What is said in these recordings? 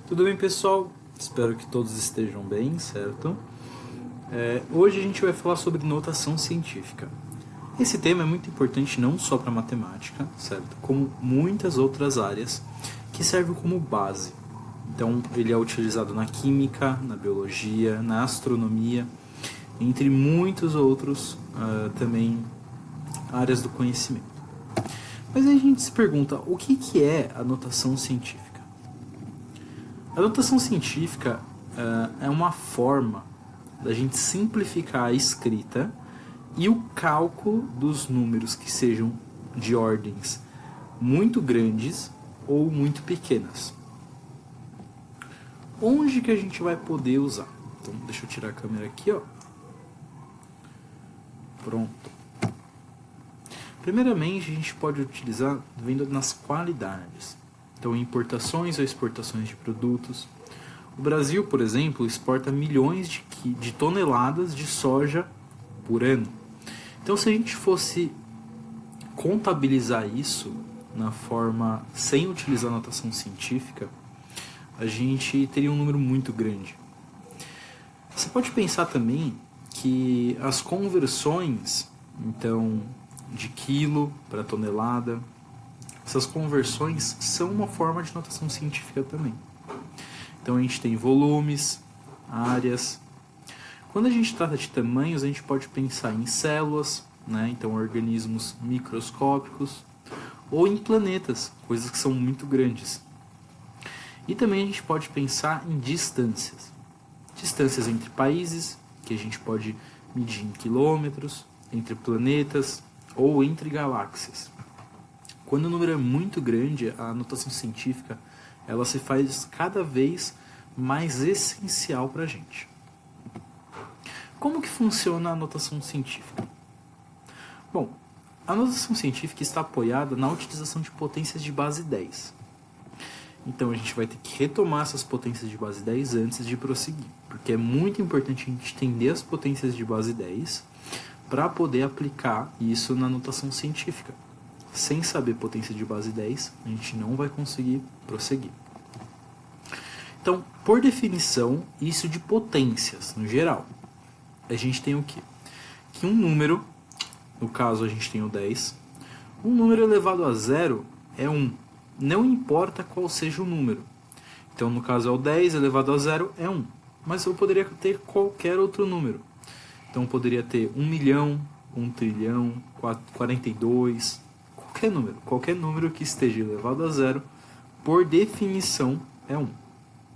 Tudo bem, pessoal? Espero que todos estejam bem, certo? Hoje a gente vai falar sobre notação científica. Esse tema é muito importante não só para matemática, certo? Como muitas outras áreas que servem como base. Então, ele é utilizado na química, na biologia, na astronomia, entre muitos outros também áreas do conhecimento. Mas aí a gente se pergunta, o que é a notação científica? A notação científica é uma forma da gente simplificar a escrita e o cálculo dos números que sejam de ordens muito grandes ou muito pequenas. Onde que a gente vai poder usar? Então, deixa eu tirar a câmera aqui, ó. Pronto. Primeiramente, a gente pode utilizar vendo nas qualidades. Então, importações ou exportações de produtos. O Brasil, por exemplo, exporta milhões de toneladas de soja por ano. Então, se a gente fosse contabilizar isso na forma sem utilizar notação científica, a gente teria um número muito grande. Você pode pensar também que as conversões, então, de quilo para tonelada, essas conversões são uma forma de notação científica também. Então a gente tem volumes, áreas. Quando a gente trata de tamanhos, a gente pode pensar em células, né? Então organismos microscópicos, ou em planetas, coisas que são muito grandes. E também a gente pode pensar em distâncias. Distâncias entre países, que a gente pode medir em quilômetros, entre planetas ou entre galáxias. Quando o número é muito grande, a notação científica ela se faz cada vez mais essencial para a gente. Como que funciona a notação científica? Bom, a notação científica está apoiada na utilização de potências de base 10. Então a gente vai ter que retomar essas potências de base 10 antes de prosseguir, porque é muito importante a gente entender as potências de base 10 para poder aplicar isso na notação científica. Sem saber potência de base 10, a gente não vai conseguir prosseguir. Então, por definição, isso de potências, no geral, a gente tem o quê? Que um número, no caso a gente tem o 10, um número elevado a zero é 1, não importa qual seja o número. Então, no caso é o 10 elevado a zero é 1, mas eu poderia ter qualquer outro número. Então, eu poderia ter 1 milhão, 1 trilhão, 42... Qualquer número que esteja elevado a zero, por definição, é 1.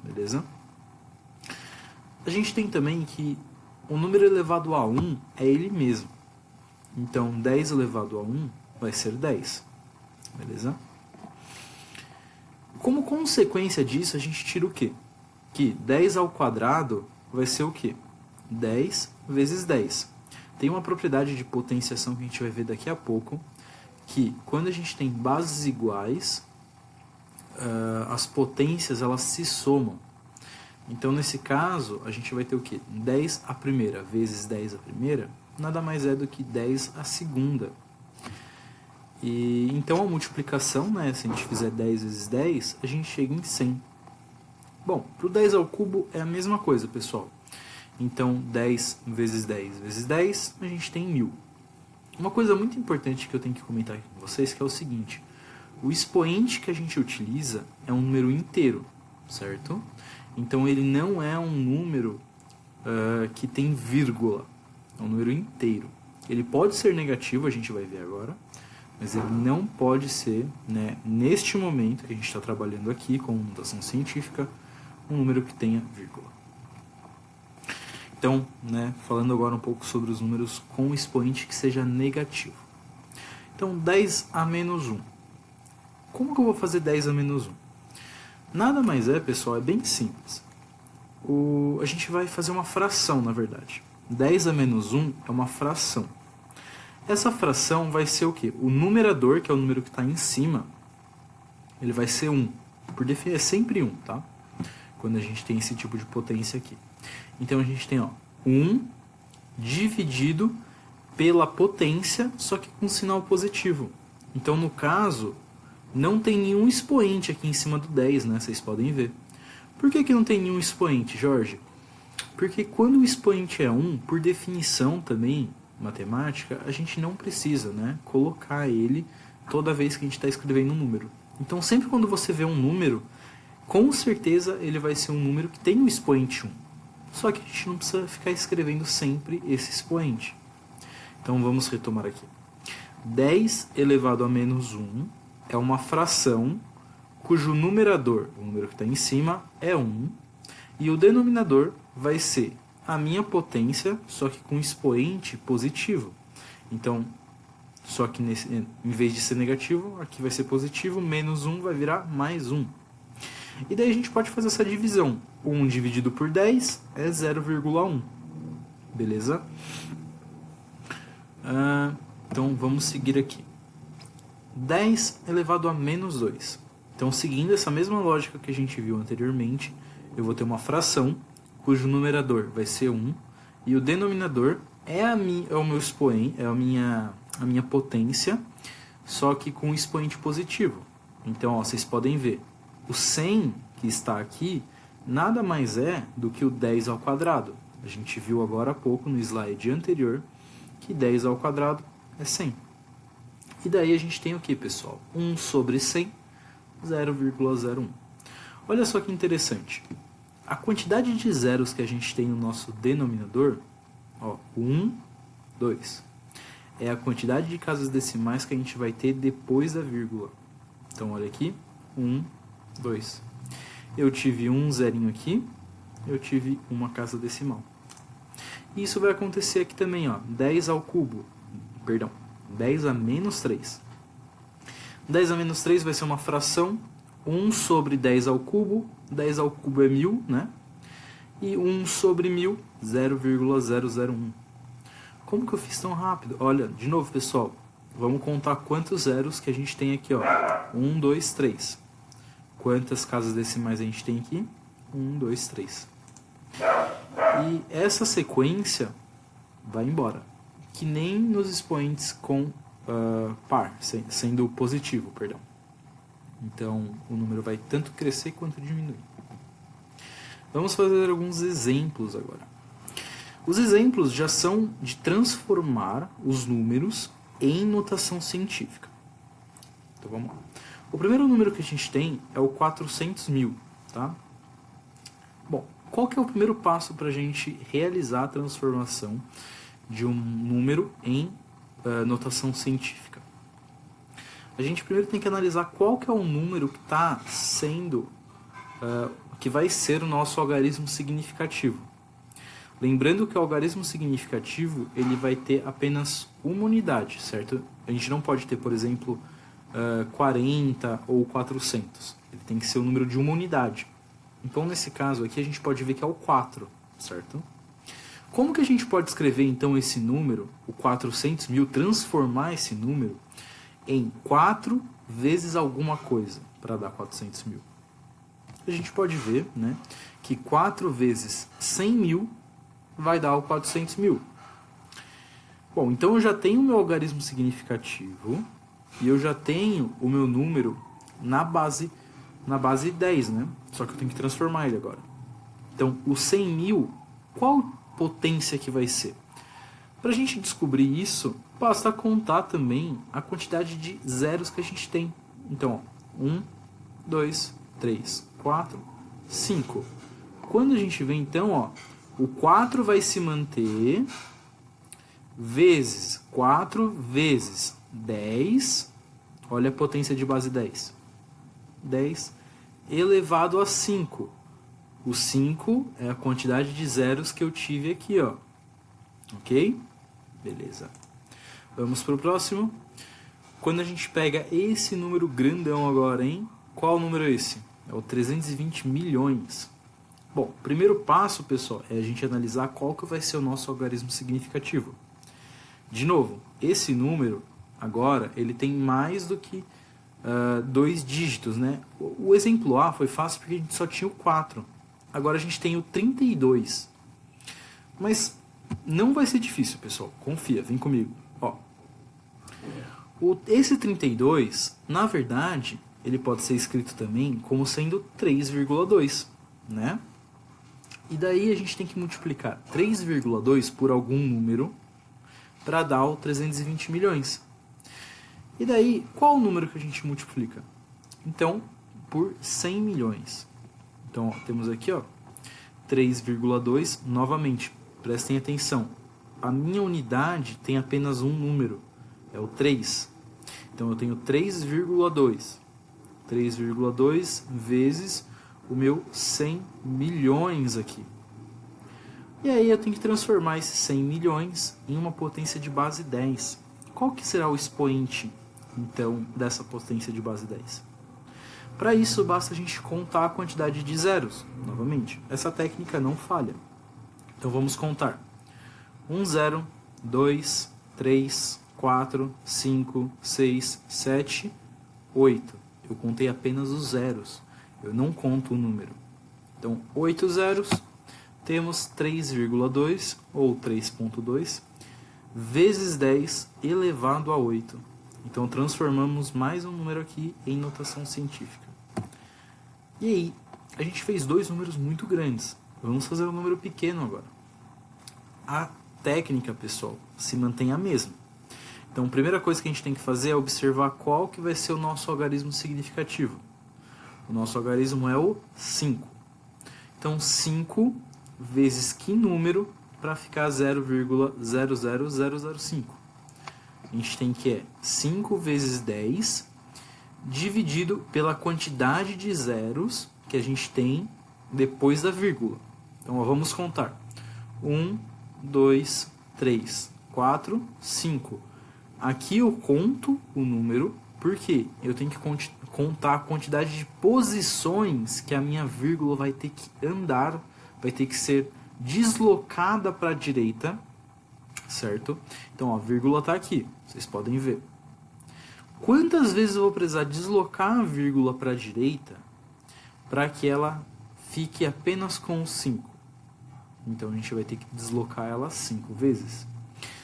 Beleza? A gente tem também que o número elevado a 1 é ele mesmo. Então, 10 elevado a 1 vai ser 10. Beleza? Como consequência disso, a gente tira o quê? Que 10 ao quadrado vai ser o quê? 10 vezes 10. Tem uma propriedade de potenciação que a gente vai ver daqui a pouco, que quando a gente tem bases iguais, as potências elas se somam. Então, nesse caso, a gente vai ter o quê? 10 a primeira vezes 10 a primeira, nada mais é do que 10 a segunda. E, então, a multiplicação, né, se a gente fizer 10 vezes 10, a gente chega em 100. Bom, para o 10 ao cubo é a mesma coisa, pessoal. Então, 10 vezes 10 vezes 10, a gente tem 1000. Uma coisa muito importante que eu tenho que comentar aqui com vocês que é o seguinte: o expoente que a gente utiliza é um número inteiro, certo? Então ele não é um número que tem vírgula, é um número inteiro. Ele pode ser negativo, a gente vai ver agora, mas ele não pode ser, né, neste momento que a gente está trabalhando aqui com notação científica, um número que tenha vírgula. Então, né, falando agora um pouco sobre os números com expoente que seja negativo. Então, 10 a menos 1. Como que eu vou fazer 10 a menos 1? Nada mais é, pessoal, é bem simples. A gente vai fazer uma fração, na verdade. 10 a menos 1 é uma fração. Essa fração vai ser o quê? O numerador, que é o número que está em cima, ele vai ser 1. Por definição, é sempre 1, tá? Quando a gente tem esse tipo de potência aqui. Então a gente tem 1 dividido pela potência, só que com sinal positivo. Então no caso, não tem nenhum expoente aqui em cima do 10, né? Vocês podem ver. Por que não tem nenhum expoente, Jorge? Porque quando o expoente é 1, por definição também, matemática, a gente não precisa, né, colocar ele toda vez que a gente está escrevendo um número. Então, sempre quando você vê um número, com certeza ele vai ser um número que tem o expoente 1. Só que a gente não precisa ficar escrevendo sempre esse expoente. Então, vamos retomar aqui. 10 elevado a menos 1 é uma fração cujo numerador, o número que está em cima, é 1, e o denominador vai ser a minha potência, só que com expoente positivo. Então, só que em vez de ser negativo, aqui vai ser positivo, menos 1 vai virar mais 1. E daí a gente pode fazer essa divisão. 1 dividido por 10 é 0,1. Beleza? Então, vamos seguir aqui. 10 elevado a menos 2. Então, seguindo essa mesma lógica que a gente viu anteriormente, eu vou ter uma fração cujo numerador vai ser 1 e o denominador é o meu expoente, é a minha potência, só que com expoente positivo. Então, ó, vocês podem ver, o 100 que está aqui nada mais é do que o 10 ao quadrado. A gente viu agora há pouco no slide anterior que 10 ao quadrado é 100. E daí a gente tem o que, pessoal? 1 sobre 100, 0,01. Olha só que interessante. A quantidade de zeros que a gente tem no nosso denominador, ó, 1, 2, é a quantidade de casas decimais que a gente vai ter depois da vírgula. Então, olha aqui, 1, 2. Eu tive um zerinho aqui, eu tive uma casa decimal. E isso vai acontecer aqui também, ó, 10 ao cubo, perdão, 10 a menos 3. 10 a menos 3 vai ser uma fração, 1 sobre 10 ao cubo, 10 ao cubo é 1000, né? E 1 sobre 1000, 0,001. Como que eu fiz tão rápido? Olha, de novo, pessoal, vamos contar quantos zeros que a gente tem aqui, ó. 1, 2, 3. Quantas casas decimais a gente tem aqui? 1, 2, 3. E essa sequência vai embora. Que nem nos expoentes com par, sendo positivo, perdão. Então, o número vai tanto crescer quanto diminuir. Vamos fazer alguns exemplos agora. Os exemplos já são de transformar os números em notação científica. Então, vamos lá. O primeiro número que a gente tem é o 400.000, tá? Bom, qual que é o primeiro passo para a gente realizar a transformação de um número em notação científica? A gente primeiro tem que analisar qual que é o número que está sendo, que vai ser o nosso algarismo significativo. Lembrando que o algarismo significativo ele vai ter apenas uma unidade, certo? A gente não pode ter, por exemplo, 40 ou 400. Ele tem que ser o número de uma unidade. Então, nesse caso aqui, a gente pode ver que é o 4, certo? Como que a gente pode escrever, então, esse número, o 400.000, transformar esse número em 4 vezes alguma coisa para dar 400.000? A gente pode ver, né, que 4 vezes 100.000 vai dar o 400.000. Bom, então eu já tenho o meu algarismo significativo e eu já tenho o meu número na base 10, né? Só que eu tenho que transformar ele agora. Então, o 100.000, qual potência que vai ser? Para a gente descobrir isso, basta contar também a quantidade de zeros que a gente tem. Então, ó, 1, 2, 3, 4, 5. Quando a gente vê, então, ó, o 4 vai se manter vezes 4 vezes 10. Olha a potência de base 10. 10 elevado a 5. O 5 é a quantidade de zeros que eu tive aqui, ó. Ok? Beleza. Vamos para o próximo. Quando a gente pega esse número grandão agora, hein? Qual número é esse? É o 320 milhões. Bom, o primeiro passo, pessoal, é a gente analisar qual que vai ser o nosso algarismo significativo. De novo, esse número, agora, ele tem mais do que 2 dígitos, né? O exemplo A foi fácil porque a gente só tinha o 4. Agora a gente tem o 32. Mas não vai ser difícil, pessoal. Confia, vem comigo. Ó, esse 32, na verdade, ele pode ser escrito também como sendo 3,2. né? E daí a gente tem que multiplicar 3,2 por algum número para dar o 320 milhões. E daí, qual o número que a gente multiplica? Então, por 100 milhões. Então, ó, temos aqui, ó, 3,2, novamente, prestem atenção. A minha unidade tem apenas um número, é o 3. Então, eu tenho 3,2. 3,2 vezes o meu 100 milhões aqui. E aí eu tenho que transformar esses 100 milhões em uma potência de base 10. Qual que será o expoente, então, dessa potência de base 10? Para isso, basta a gente contar a quantidade de zeros. Novamente, essa técnica não falha. Então vamos contar. 1, 0, 2, 3, 4, 5, 6, 7, 8. Eu contei apenas os zeros. Eu não conto o número. Então, 8 zeros, temos 3,2 ou 3,2 vezes 10 elevado a 8. Então, transformamos mais um número aqui em notação científica. E aí, a gente fez dois números muito grandes. Vamos fazer um número pequeno agora. A técnica, pessoal, se mantém a mesma. Então, a primeira coisa que a gente tem que fazer é observar qual que vai ser o nosso algarismo significativo. O nosso algarismo é o 5. Então, 5 vezes que número para ficar 0,00005? A gente tem que 5 vezes 10 dividido pela quantidade de zeros que a gente tem depois da vírgula. Então, ó, vamos contar. 1, 2, 3, 4, 5. Aqui eu conto o número, porque eu tenho que contar a quantidade de posições que a minha vírgula vai ter que andar, vai ter que ser deslocada para a direita, certo? Então, ó, a vírgula está aqui, vocês podem ver. Quantas vezes eu vou precisar deslocar a vírgula para a direita para que ela fique apenas com 5? Então, a gente vai ter que deslocar ela 5 vezes.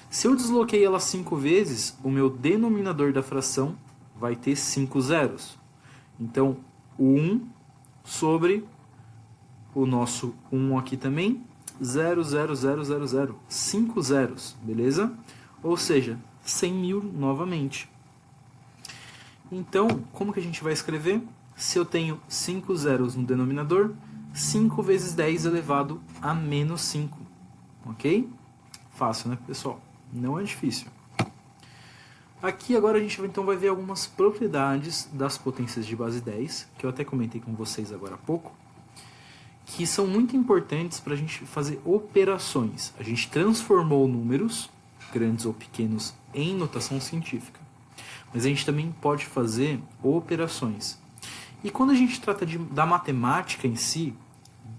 Se eu desloquei ela 5 vezes, o meu denominador da fração vai ter 5 zeros. Então, o 1 sobre o nosso 1 aqui também, 0,0000, 5 zeros, beleza? Ou seja, 100 mil novamente. Então, como que a gente vai escrever? Se eu tenho 5 zeros no denominador, 5 vezes 10 elevado a menos 5. Ok? Fácil, né, pessoal? Não é difícil. Aqui agora a gente então vai ver algumas propriedades das potências de base 10, que eu até comentei com vocês agora há pouco, que são muito importantes para a gente fazer operações. A gente transformou números, grandes ou pequenos, em notação científica. Mas a gente também pode fazer operações. E quando a gente trata da matemática em si,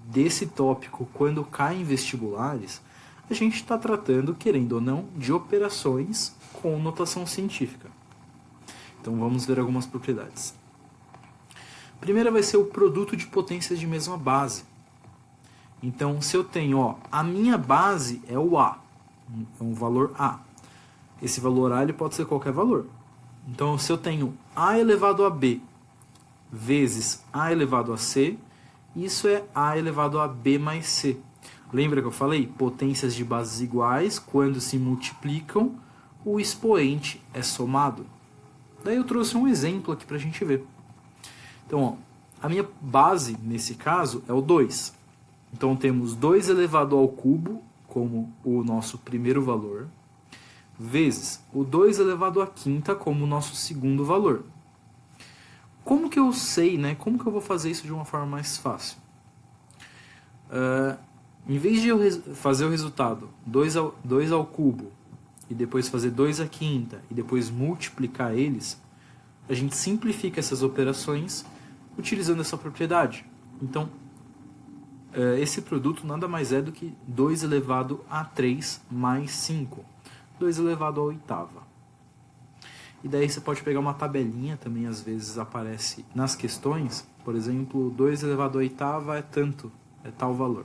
desse tópico, quando cai em vestibulares, a gente está tratando, querendo ou não, de operações com notação científica. Então vamos ver algumas propriedades. A primeira vai ser o produto de potências de mesma base. Então, se eu tenho, ó, a minha base é o A, é um valor A. Esse valor A ele pode ser qualquer valor. Então, se eu tenho A elevado a B vezes A elevado a C, isso é A elevado a B mais C. Lembra que eu falei? Potências de bases iguais, quando se multiplicam, o expoente é somado. Daí eu trouxe um exemplo aqui para a gente ver. Então, ó, a minha base, nesse caso, é o 2. Então, temos 2 elevado ao cubo, como o nosso primeiro valor, vezes o 2 elevado à quinta, como o nosso segundo valor. Como que eu sei, né? Como que eu vou fazer isso de uma forma mais fácil? Em vez de eu fazer o resultado 2 ao cubo e depois fazer 2 à quinta e depois multiplicar eles, a gente simplifica essas operações utilizando essa propriedade. Então, esse produto nada mais é do que 2 elevado a 3 mais 5. 2 elevado à oitava. E daí você pode pegar uma tabelinha, também às vezes aparece nas questões. Por exemplo, 2 elevado à oitava é tanto, é tal valor.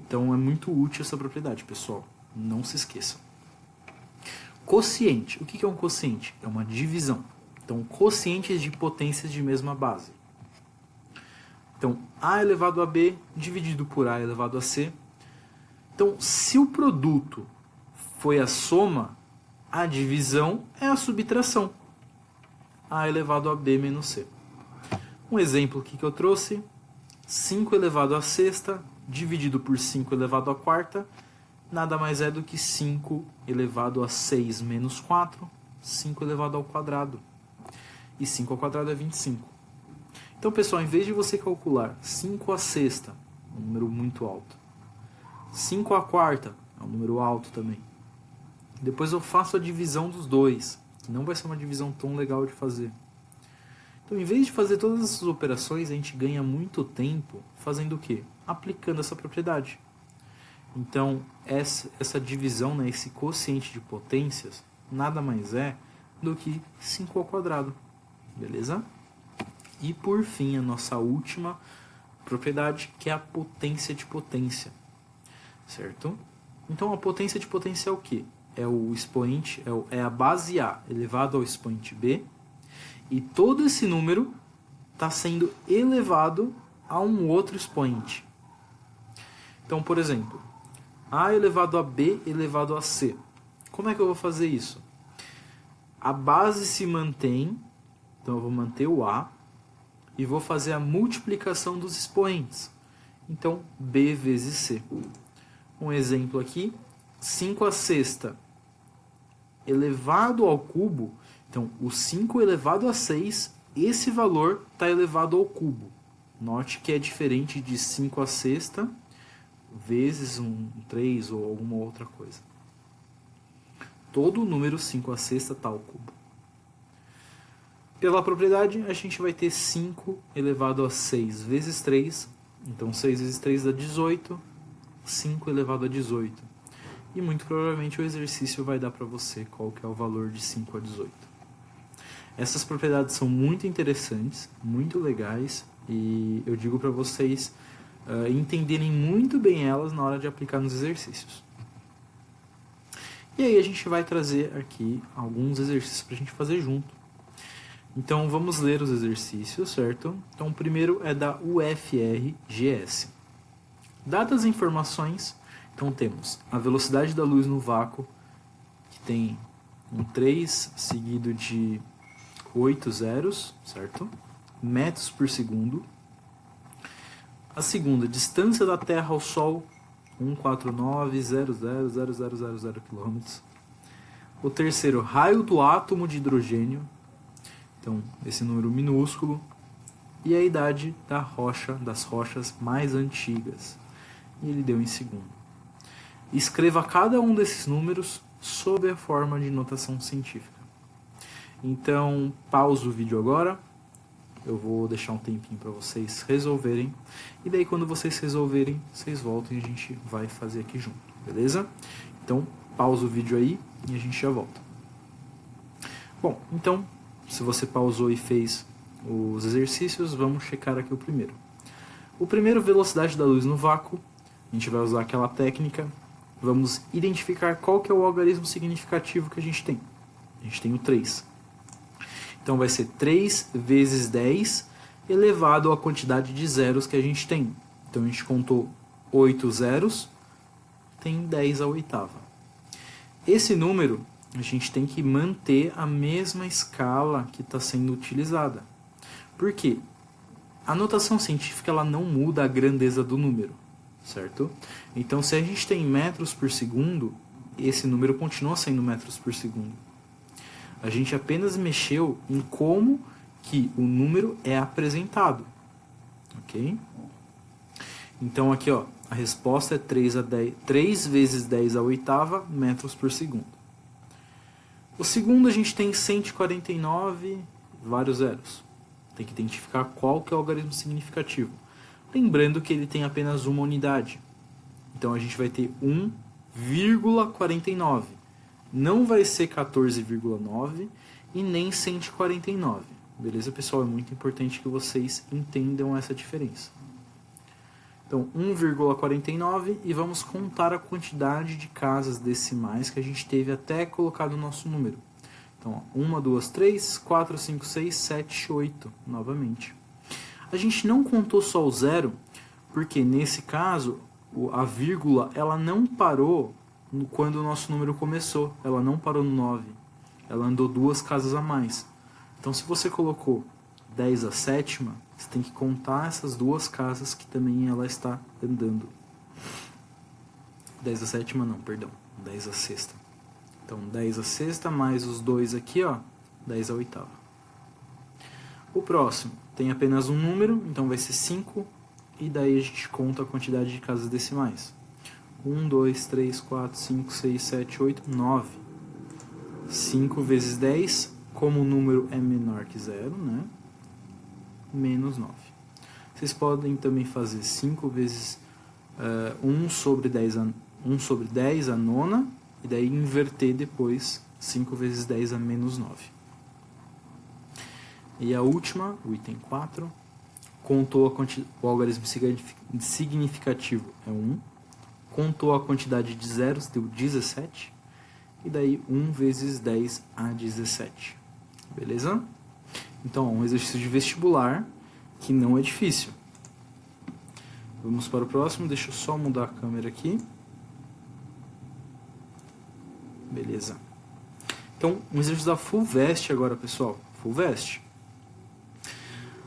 Então é muito útil essa propriedade, pessoal. Não se esqueçam. Quociente. O que é um quociente? É uma divisão. Então, quocientes de potências de mesma base. Então, A elevado a B dividido por A elevado a C. Então, se o produto foi a soma, a divisão é a subtração. A elevado a B menos C. Um exemplo aqui que eu trouxe, 5 elevado a sexta dividido por 5 elevado a quarta, nada mais é do que 5 elevado a 6 menos 4, 5 elevado ao quadrado. E 5 ao quadrado é 25. Então, pessoal, em vez de você calcular 5 a sexta, um número muito alto, 5 a quarta, é um número alto também, depois eu faço a divisão dos dois, que não vai ser uma divisão tão legal de fazer. Então, em vez de fazer todas essas operações, a gente ganha muito tempo fazendo o quê? Aplicando essa propriedade. Então, essa divisão, né, esse quociente de potências, nada mais é do que 5 ao quadrado. Beleza? E, por fim, a nossa última propriedade, que é a potência de potência. Certo? Então, a potência de potência é o quê? É o expoente, é a base A elevado ao expoente B, e todo esse número está sendo elevado a um outro expoente. Então, por exemplo, A elevado a B elevado a C. Como é que eu vou fazer isso? A base se mantém, então eu vou manter o A, e vou fazer a multiplicação dos expoentes. Então, B vezes C. Um exemplo aqui, 5 a sexta elevado ao cubo. Então, o 5 elevado a 6, esse valor está elevado ao cubo. Note que é diferente de 5 a sexta vezes um 3 ou alguma outra coisa. Todo o número 5 a sexta está ao cubo. Pela propriedade, a gente vai ter 5 elevado a 6 vezes 3. Então, 6 vezes 3 dá 18. 5 elevado a 18. E muito provavelmente o exercício vai dar para você qual que é o valor de 5 a 18. Essas propriedades são muito interessantes, muito legais, e eu digo para vocês entenderem muito bem elas na hora de aplicar nos exercícios. E aí a gente vai trazer aqui alguns exercícios para a gente fazer junto. Então vamos ler os exercícios, certo? Então o primeiro é da UFRGS. Dadas as informações, então temos a velocidade da luz no vácuo, que tem um 3 seguido de 8 zeros, certo? Metros por segundo. A segunda, distância da Terra ao Sol, 149,000000 km. O terceiro, raio do átomo de hidrogênio, então esse número minúsculo. E a idade da rocha, das rochas mais antigas. E ele deu em segundo. Escreva cada um desses números sob a forma de notação científica. Então, pausa o vídeo agora. Eu vou deixar um tempinho para vocês resolverem. E daí, quando vocês resolverem, vocês voltam e a gente vai fazer aqui junto, beleza? Então, pausa o vídeo aí e a gente já volta. Bom, então, se você pausou e fez os exercícios, vamos checar aqui o primeiro. O primeiro, velocidade da luz no vácuo. A gente vai usar aquela técnica. Vamos identificar qual que é o algarismo significativo que a gente tem. A gente tem o 3. Então vai ser 3 vezes 10 elevado à quantidade de zeros que a gente tem. Então a gente contou 8 zeros, tem 10 à oitava. Esse número a gente tem que manter a mesma escala que está sendo utilizada. Por quê? A notação científica ela não muda a grandeza do número, certo? Então se a gente tem metros por segundo, esse número continua sendo metros por segundo. A gente apenas mexeu em como que o número é apresentado, ok? Então aqui ó, a resposta é 3 vezes 10 à oitava metros por segundo. O segundo a gente tem 149, vários zeros. Tem que identificar qual que é o algarismo significativo. Lembrando que ele tem apenas uma unidade. Então a gente vai ter 1,49. Não vai ser 14,9 e nem 149. Beleza, pessoal? É muito importante que vocês entendam essa diferença. Então, 1,49 e vamos contar a quantidade de casas decimais que a gente teve até colocar o nosso número. Então, 1, 2, 3, 4, 5, 6, 7, 8, novamente. A gente não contou só o zero, porque nesse caso a vírgula ela não parou quando o nosso número começou, ela não parou no 9, ela andou 2 casas a mais. Então se você colocou 10 à sétima, você tem que contar essas 2 casas que também ela está andando. 10 à sétima não, perdão, 10 à sexta. Então 10 à sexta mais os 2 aqui, ó, 10 à oitava. O próximo tem apenas um número, então vai ser 5, e daí a gente conta a quantidade de casas decimais. 1, 2, 3, 4, 5, 6, 7, 8, 9. 5 vezes 10, como o número é menor que 0, né? Menos 9. Vocês podem também fazer 5 vezes 1 sobre 10 a nona, e daí inverter depois 5 vezes 10 a menos 9. E a última, o item 4, contou o algarismo significativo é 1, contou a quantidade de zeros, deu 17, e daí 1 vezes 10 a 17. Beleza? Então, um exercício de vestibular que não é difícil. Vamos para o próximo, deixa eu só mudar a câmera aqui. Beleza. Então, um exercício da FUVEST agora, pessoal. FUVEST.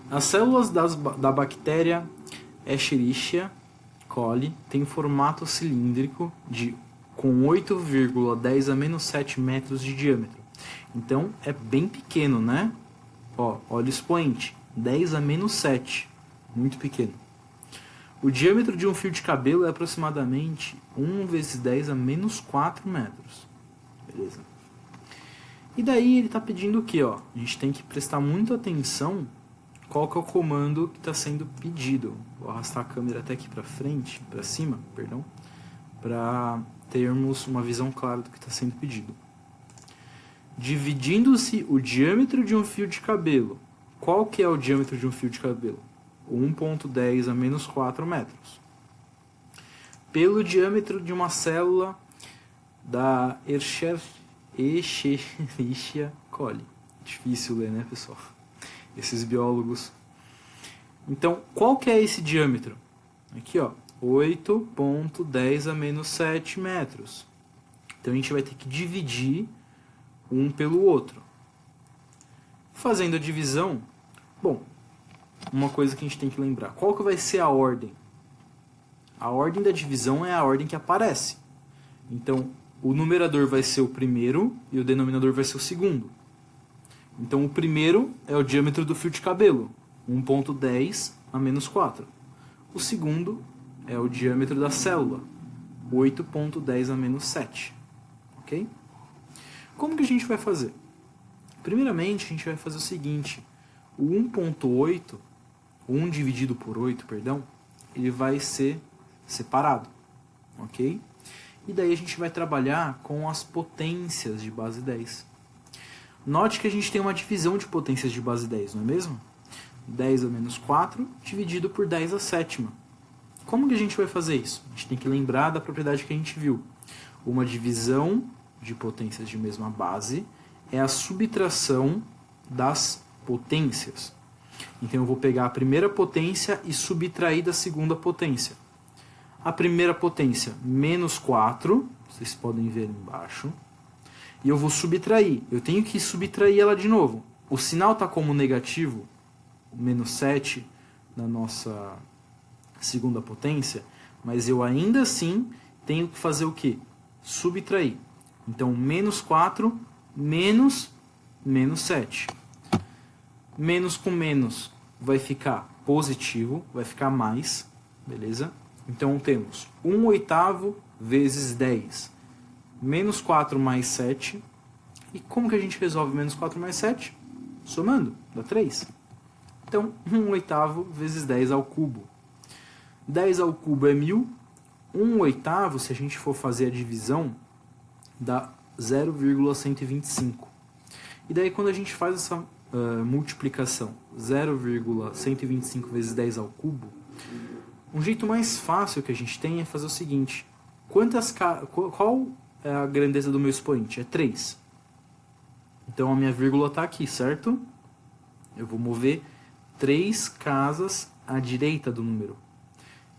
As células da bactéria Escherichia coli têm formato cilíndrico com 8,10 a menos 7 metros de diâmetro. Então, é bem pequeno, né? Ó, olha o expoente, 10 a menos 7. Muito pequeno. O diâmetro de um fio de cabelo é aproximadamente 1 vezes 10 a menos 4 metros. Beleza? E daí ele está pedindo o quê? Ó? A gente tem que prestar muita atenção qual que é o comando que está sendo pedido. Vou arrastar a câmera até aqui para frente, para cima, perdão, para termos uma visão clara do que está sendo pedido. Dividindo-se o diâmetro de um fio de cabelo. Qual que é o diâmetro de um fio de cabelo? 1,10 a menos 4 metros. Pelo diâmetro de uma célula da Escherichia coli. Difícil ler, né, pessoal? Esses biólogos. Então, qual que é esse diâmetro? Aqui, ó, 8,10 a menos 7 metros. Então, a gente vai ter que dividir um pelo outro. Fazendo a divisão, bom, uma coisa que a gente tem que lembrar. Qual que vai ser a ordem? A ordem da divisão é a ordem que aparece. Então, o numerador vai ser o primeiro e o denominador vai ser o segundo. Então, o primeiro é o diâmetro do fio de cabelo, 1,10 a menos 4. O segundo é o diâmetro da célula, 8,10 a menos 7. Ok? Como que a gente vai fazer? Primeiramente, a gente vai fazer o seguinte. O 1,8, 1 dividido por 8, perdão, ele vai ser separado. Ok? E daí a gente vai trabalhar com as potências de base 10. Note que a gente tem uma divisão de potências de base 10, não é mesmo? 10 a menos 4 dividido por 10 a sétima. Como que a gente vai fazer isso? A gente tem que lembrar da propriedade que a gente viu. Uma divisão de potências de mesma base é a subtração das potências. Então eu vou pegar a primeira potência e subtrair da segunda potência. A primeira potência, menos 4, vocês podem ver embaixo. E eu vou subtrair. Eu tenho que subtrair ela de novo. O sinal está como negativo, menos 7, na nossa segunda potência, mas eu ainda assim tenho que fazer o quê? Subtrair. Então, menos 4, menos 7. Menos com menos vai ficar positivo, vai ficar mais, beleza? Então, temos 1/8 vezes 10. Menos 4 mais 7. E como que a gente resolve menos 4 mais 7? Somando, dá 3. Então, 1/8 vezes 10 ao cubo. 10 ao cubo é 1000. 1/8, se a gente for fazer a divisão, dá 0,125. E daí quando a gente faz essa multiplicação, 0,125 vezes 10 ao cubo, um jeito mais fácil que a gente tem é fazer o seguinte. Qual é a grandeza do meu expoente? É 3. Então a minha vírgula está aqui, certo? Eu vou mover 3 casas à direita do número.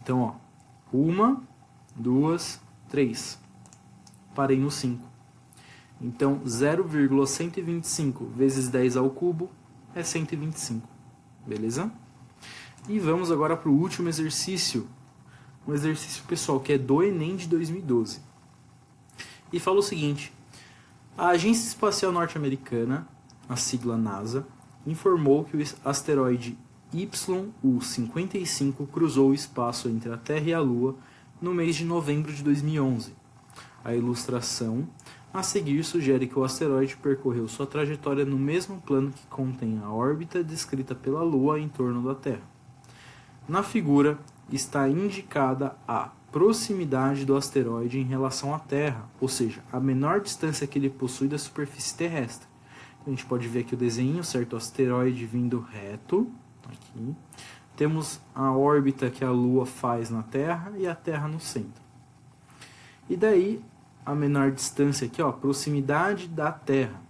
Então, ó, 1, 2, 3. Parei no 5. Então, 0,125 vezes 10 ao cubo é 125. Beleza? E vamos agora para o último exercício. Um exercício, pessoal, que é do Enem de 2012. E fala o seguinte: a Agência Espacial Norte-Americana, a sigla NASA, informou que o asteroide YU-55 cruzou o espaço entre a Terra e a Lua no mês de novembro de 2011. A ilustração a seguir sugere que o asteroide percorreu sua trajetória no mesmo plano que contém a órbita descrita pela Lua em torno da Terra. Na figura está indicada a proximidade do asteroide em relação à Terra, ou seja, a menor distância que ele possui da superfície terrestre. A gente pode ver aqui o desenho, certo? O asteroide vindo reto, aqui. Temos a órbita que a Lua faz na Terra e a Terra no centro. E daí, a menor distância aqui, ó, proximidade da Terra,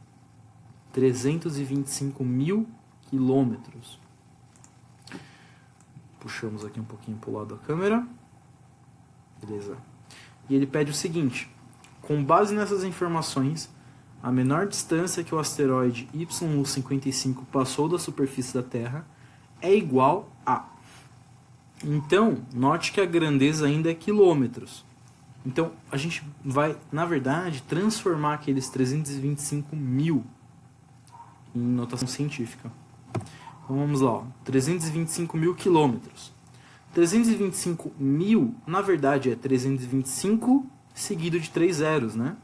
325 mil quilômetros. Puxamos aqui um pouquinho para o lado da câmera. Beleza. E ele pede o seguinte: com base nessas informações, a menor distância que o asteroide YU-55 passou da superfície da Terra é igual a... Então, note que a grandeza ainda é quilômetros. Então, a gente vai, na verdade, transformar aqueles 325 mil em notação científica. Então, vamos lá, ó. 325 mil quilômetros. 325 mil, na verdade, é 325 seguido de 3 zeros, né?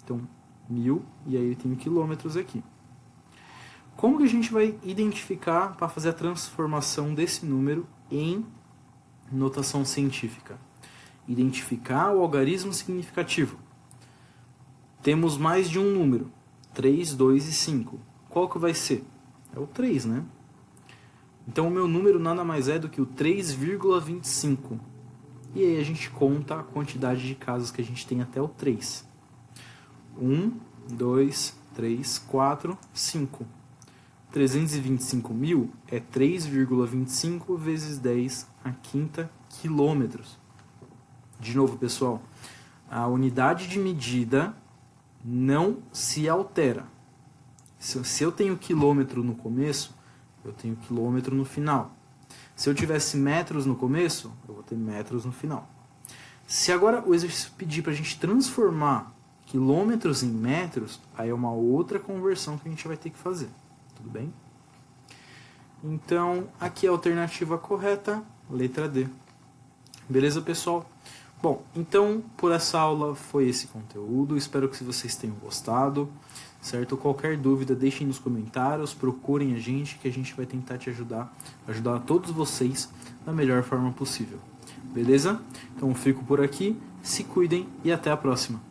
Então, 1000, e aí tem quilômetros aqui. Como que a gente vai identificar para fazer a transformação desse número em notação científica? Identificar o algarismo significativo. Temos mais de um número, 3, 2 e 5. Qual que vai ser? É o 3, né? Então o meu número nada mais é do que o 3,25. E aí a gente conta a quantidade de casas que a gente tem até o 3. 1, 2, 3, 4, 5. 325 mil é 3,25 vezes 10 a quinta quilômetros. De novo, pessoal, a unidade de medida não se altera. Se eu tenho quilômetro no começo, eu tenho quilômetro no final. Se eu tivesse metros no começo, eu vou ter metros no final. Se agora o exercício pedir para a gente transformar quilômetros em metros, aí é uma outra conversão que a gente vai ter que fazer. Tudo bem? Então, aqui a alternativa correta, letra D. Beleza, pessoal? Bom, então, por essa aula foi esse conteúdo. Espero que vocês tenham gostado, certo? Qualquer dúvida, deixem nos comentários, procurem a gente, que a gente vai tentar te ajudar todos vocês da melhor forma possível. Beleza? Então, fico por aqui, se cuidem e até a próxima.